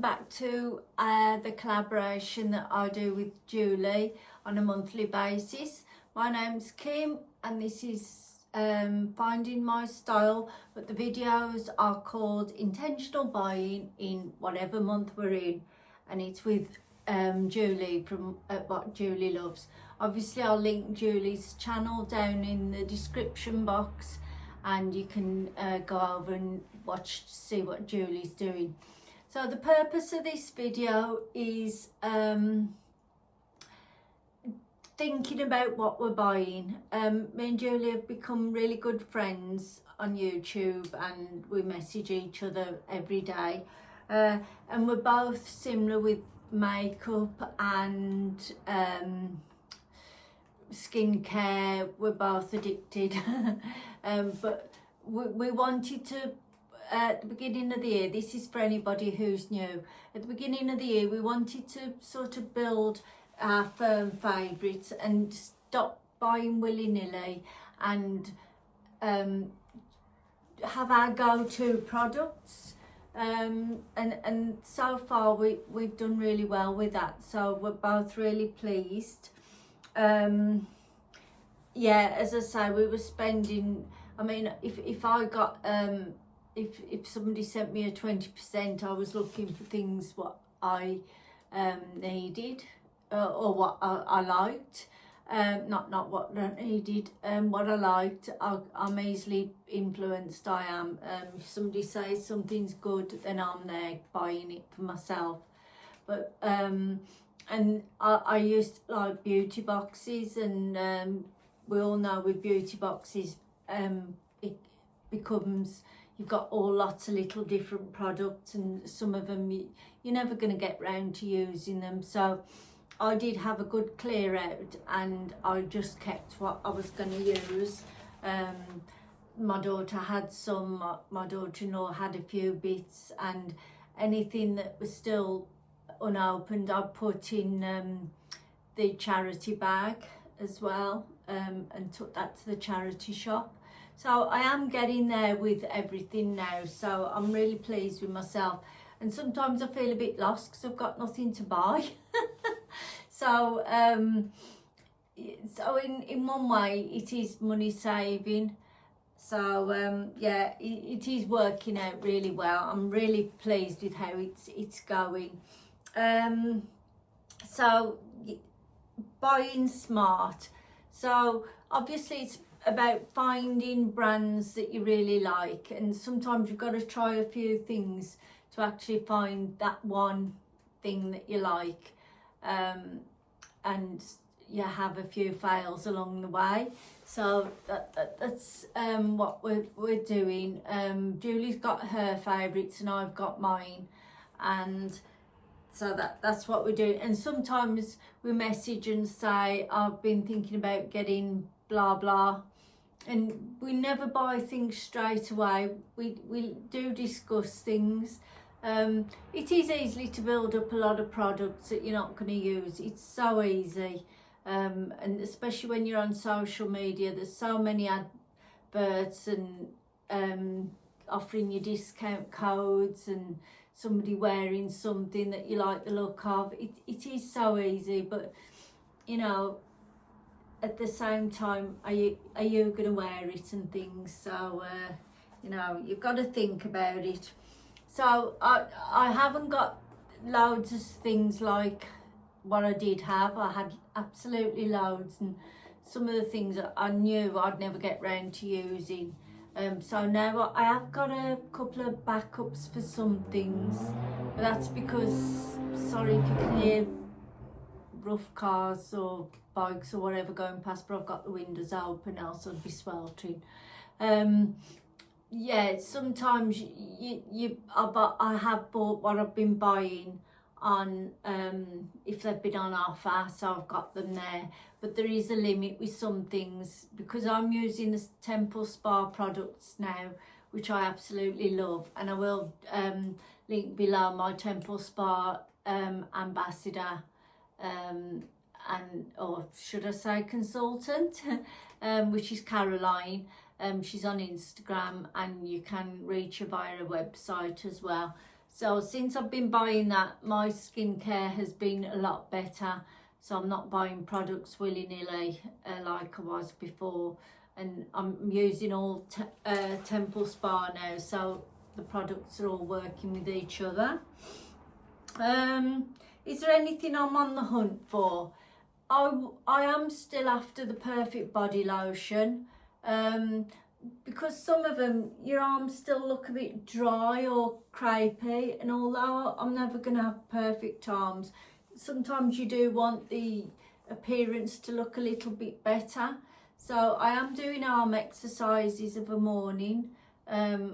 back to the collaboration that I do with Julie on a monthly basis. My name's Kim and this is Finding My Style, but the videos are called Intentional Buying in whatever month we're in, and it's with Julie from What Julie Loves. Obviously I'll link Julie's channel down in the description box and you can go over and see what Julie's doing. So the purpose of this video is thinking about what we're buying. Me and Julie have become really good friends on YouTube and we message each other every day. And we're both similar with makeup and skincare. We're both addicted. But we wanted to, at the beginning of the year, this is for anybody who's new, at the beginning of the year we wanted to sort of build our firm favourites and stop buying willy-nilly and have our go-to products, and so far we've done really well with that, so we're both really pleased. Yeah, as I say, we were spending, I mean, if I got if somebody sent me a 20%, I was looking for things what I needed or what I liked, not what I needed, what I liked. I'm easily influenced. I am. If somebody says something's good, then I'm there buying it for myself. But and I used like beauty boxes, and we all know with beauty boxes it becomes, you've got lots of little different products, and some of them you're never going to get round to using them. So I did have a good clear out and I just kept what I was going to use. My daughter had some, my daughter-in-law had a few bits, and anything that was still unopened I put in the charity bag as well, and took that to the charity shop. So I am getting there with everything now, so I'm really pleased with myself. And sometimes I feel a bit lost because I've got nothing to buy. So so in one way it is money saving. So yeah, it is working out really well. I'm really pleased with how it's going. So buying smart. So obviously it's about finding brands that you really like, and sometimes you've got to try a few things to actually find that one thing that you like, and you have a few fails along the way. So that's what we're doing. Julie's got her favourites and I've got mine, and so that's what we're doing. And sometimes we message and say, I've been thinking about getting blah blah, and we never buy things straight away. We do discuss things. It is easy to build up a lot of products that you're not going to use. It's so easy, and especially when you're on social media, there's so many adverts and offering you discount codes and somebody wearing something that you like the look of. It is so easy, but you know, at the same time, are you going to wear it and things? So you know, you've got to think about it. So I haven't got loads of things like what I did have. I had absolutely loads, and some of the things I knew I'd never get round to using. So now I have got a couple of backups for some things, but that's because, sorry if you can hear rough cars or bikes or whatever going past, but I've got the windows open else I'd be sweltering. Yeah, sometimes I have bought what I've been buying on, if they've been on offer, so I've got them there. But there is a limit with some things, because I'm using the Temple Spa products now, which I absolutely love, and I will link below my Temple Spa ambassador, and or should I say consultant, which is Caroline. She's on Instagram and you can reach her via a website as well. So since I've been buying that, my skincare has been a lot better. So I'm not buying products willy-nilly like I was before. And I'm using all Temple Spa now, so the products are all working with each other. Is there anything I'm on the hunt for? I am still after the perfect body lotion. Because some of them, your arms still look a bit dry or crepey, and although I'm never going to have perfect arms, sometimes you do want the appearance to look a little bit better. So I am doing arm exercises of a morning. I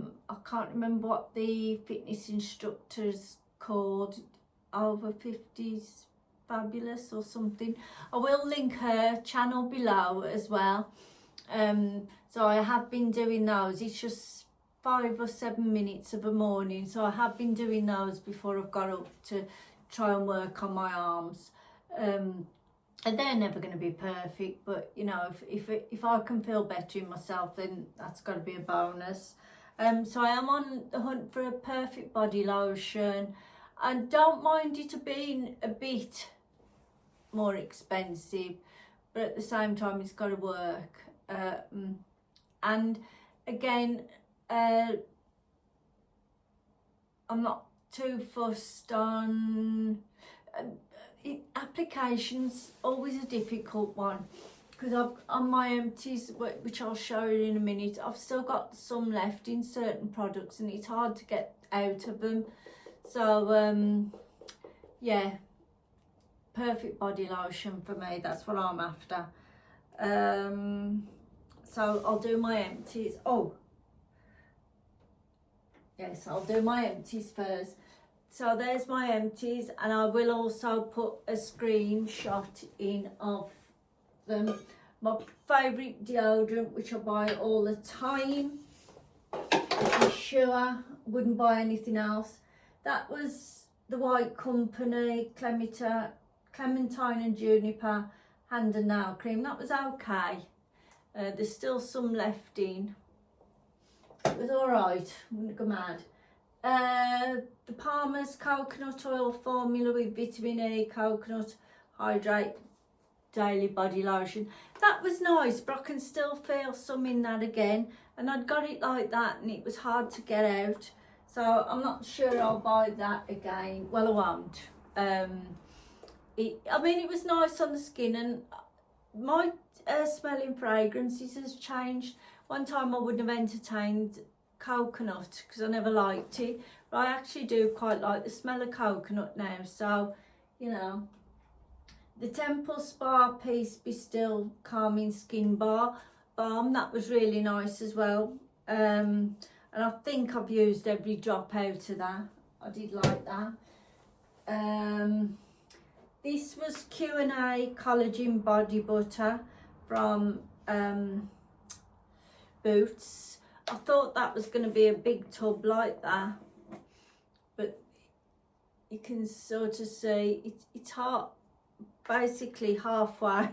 can't remember what the fitness instructor's called, over 50s Fabulous or something. I will link her channel below as well. So I have been doing those. It's just 5 or 7 minutes of a morning, so I have been doing those before I've got up to try and work on my arms. And they're never going to be perfect, but you know, if I can feel better in myself, then that's got to be a bonus. So I am on the hunt for a perfect body lotion. I don't mind it being a bit more expensive, but at the same time it's got to work. And again, I'm not too fussed on applications. Always a difficult one, because I've on my empties, which I'll show you in a minute, I've still got some left in certain products and it's hard to get out of them. So yeah, perfect body lotion for me, that's what I'm after. So I'll do my empties. Oh, yes, I'll do my empties first. So there's my empties, and I will also put a screenshot in of them. My favourite deodorant, which I buy all the time, I'm sure wouldn't buy anything else. That was the White Company Clementine and Juniper hand and nail cream. That was okay. There's still some left in. It was alright, wouldn't go mad. The Palmer's coconut oil formula with vitamin E, coconut hydrate daily body lotion. That was nice, but I can still feel some in that again. And I'd got it like that and it was hard to get out. So I'm not sure I'll buy that again. Well, I won't. I mean, it was nice on the skin, and my smelling fragrances has changed. One time I wouldn't have entertained coconut because I never liked it, but I actually do quite like the smell of coconut now. So, you know, the Temple Spa Peace Be Still Calming Skin Balm, that was really nice as well. And I think I've used every drop out of that. I did like that. This was Q&A Collagen Body Butter from Boots. I thought that was going to be a big tub like that, but you can sort of see it's hot, basically halfway,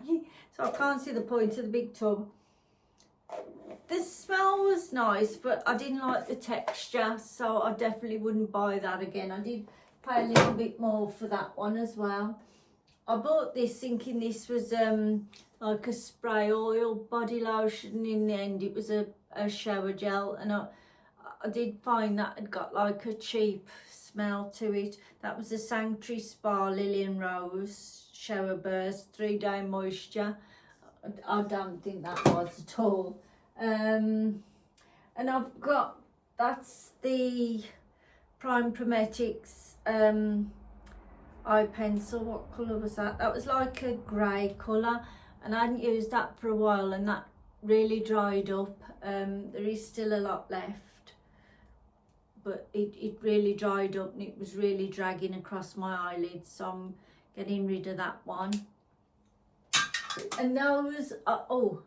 so I can't see the point of the big tub. The smell was nice, but I didn't like the texture, so I definitely wouldn't buy that again. I did pay a little bit more for that one as well. I bought this thinking this was like a spray oil body lotion. In the end it was a shower gel, and I did find that it got like a cheap smell to it. That was a Sanctuary Spa Lily and Rose Shower Burst 3-day moisture. I don't think that was at all. And I've got, that's the Prime Prometics eye pencil. What colour was that? That was like a grey colour, and I hadn't used that for a while, and that really dried up. There is still a lot left, but it really dried up and it was really dragging across my eyelids, so I'm getting rid of that one. And those are, oh,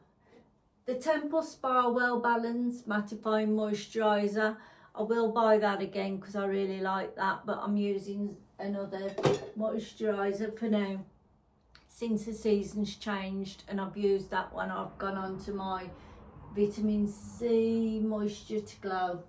the Temple Spa Well Balanced Mattifying Moisturiser. I will buy that again because I really like that, but I'm using another moisturiser for now since the season's changed, and I've used that one. I've gone on to my vitamin C Moisture to Glow.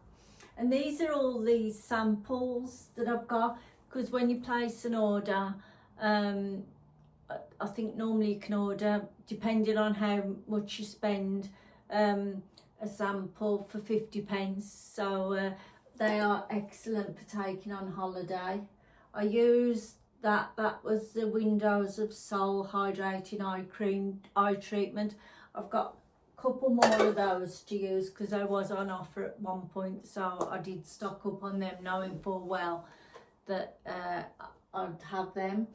And these are all these samples that I've got, because when you place an order, I think normally you can order, depending on how much you spend, a sample for 50p. So they are excellent for taking on holiday. I used that was the Windows of Soul Hydrating Eye Cream Eye Treatment. I've got a couple more of those to use because I was on offer at one point, so I did stock up on them, knowing full well that I'd have them.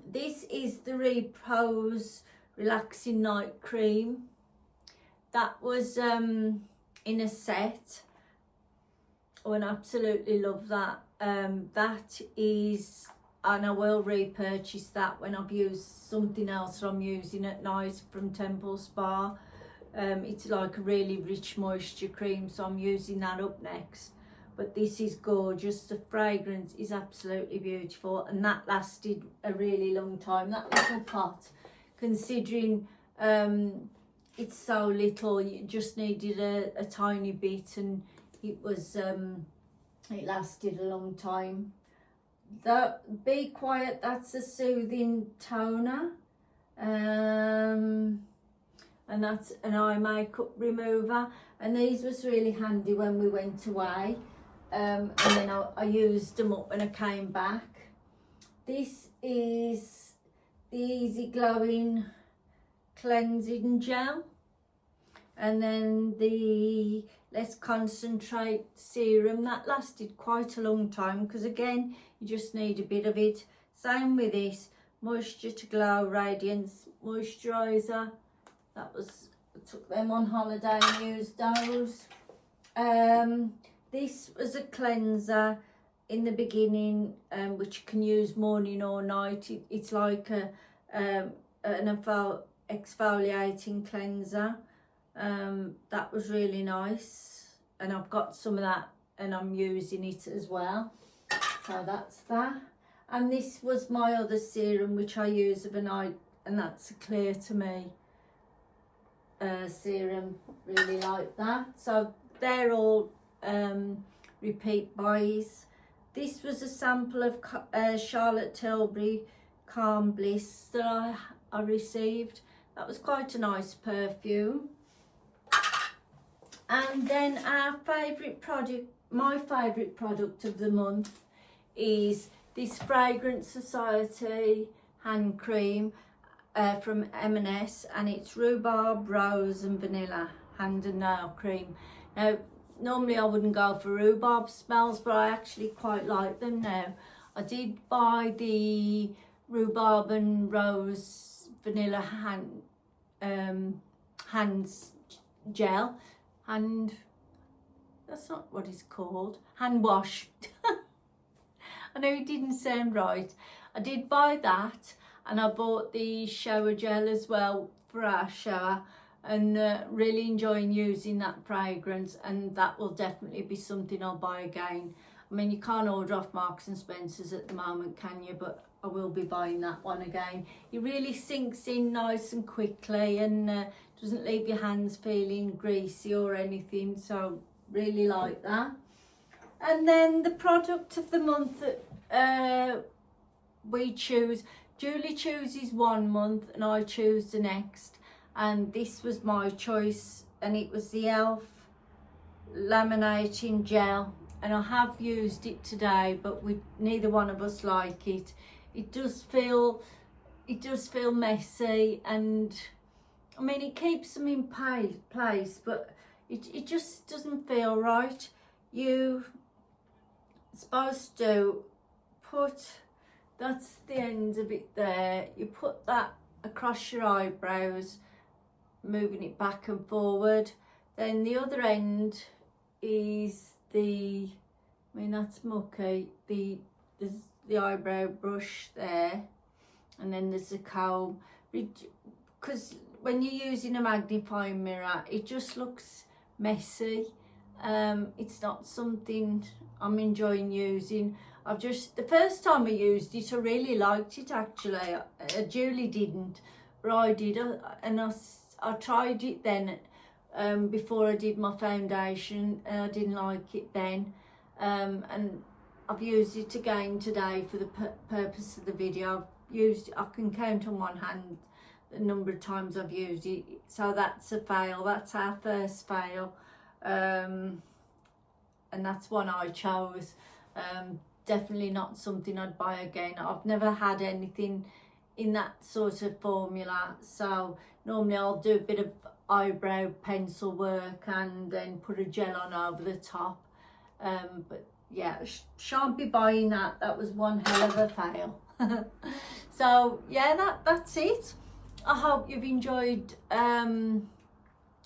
This is the Repose Relaxing Night Cream. That was in a set. Oh, and I absolutely love that. That is, and I will repurchase that when I've used something else that I'm using at night from Temple Spa. It's like a really rich moisture cream, so I'm using that up next. But this is gorgeous. The fragrance is absolutely beautiful, and that lasted a really long time. That little pot, considering it's so little, you just needed a tiny bit, and it was it lasted a long time. The Be Quiet, that's a soothing toner, and that's an eye makeup remover, and these was really handy when we went away, and then I used them up when I came back. This is the Easy Glowing Cleansing Gel, and then the Let's Concentrate Serum. That lasted quite a long time because again you just need a bit of it. Same with this Moisture to Glow Radiance Moisturiser. That was, I took them on holiday and used those. This was a cleanser in the beginning, which you can use morning or night. It's like an exfoliating cleanser. That was really nice, and I've got some of that and I'm using it as well. So that's that. And this was my other serum which I use of a night, and that's a Clear to Me serum. Really like that. So they're all repeat buys. This was a sample of Charlotte Tilbury Calm Bliss that I received. That was quite a nice perfume. And then our favourite product, my favourite product of the month, is this Fragrance Society hand cream from M&S, and it's rhubarb, rose and vanilla hand and nail cream. Now, normally I wouldn't go for rhubarb smells, but I actually quite like them now. I did buy the rhubarb and rose vanilla hands gel, and that's not what it's called, hand wash. I know it didn't sound right. I did buy that, and I bought the shower gel as well for our shower, and really enjoying using that fragrance, and that will definitely be something I'll buy again. I mean, you can't order off Marks and Spencer's at the moment, can you? But I will be buying that one again. It really sinks in nice and quickly, and doesn't leave your hands feeling greasy or anything, so really like that. And then the product of the month that we choose, Julie chooses one month and I choose the next, and this was my choice, and it was the ELF laminating gel, and I have used it today, but neither one of us like it. It does feel messy, and I mean, it keeps them in place, but it just doesn't feel right. You're supposed to put, that's the end of it there, you put that across your eyebrows, moving it back and forward. Then the other end is the, I mean, that's mucky, there's the eyebrow brush there, and then there's the comb, because when you're using a magnifying mirror it just looks messy. It's not something I'm enjoying using. The first time I used it I really liked it actually. Julie didn't, but I did, and I tried it then before I did my foundation, and I didn't like it then, and I've used it again today for the purpose of the video. I can count on one hand the number of times I've used it, so that's a fail. That's our first fail, and that's one I chose. Definitely not something I'd buy again. I've never had anything in that sort of formula, so normally I'll do a bit of eyebrow pencil work and then put a gel on over the top, but yeah, shan't be buying that. That was one hell of a fail. So yeah, that's it. I hope you've enjoyed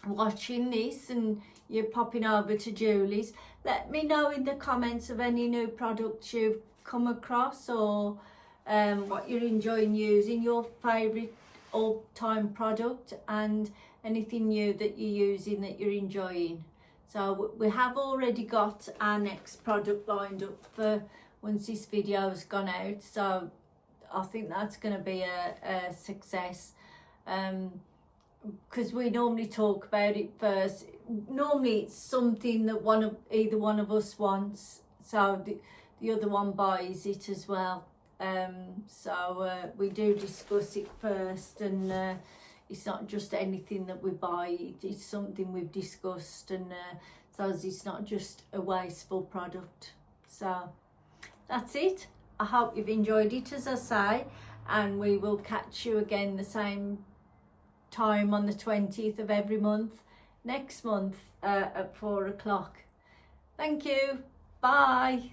watching this, and you're popping over to Julie's. Let me know in the comments of any new products you've come across, or what you're enjoying using, your favourite all-time product, and anything new that you're using that you're enjoying. So we have already got our next product lined up for once this video's gone out, so I think that's going to be a success, because we normally talk about it first. Normally it's something that either one of us wants, so the other one buys it as well. So we do discuss it first, and it's not just anything that we buy, it's something we've discussed, and so it's not just a wasteful product. So that's it. I hope you've enjoyed it, as I say, and we will catch you again the same time on the 20th of every month next month at 4 o'clock. Thank you. Bye.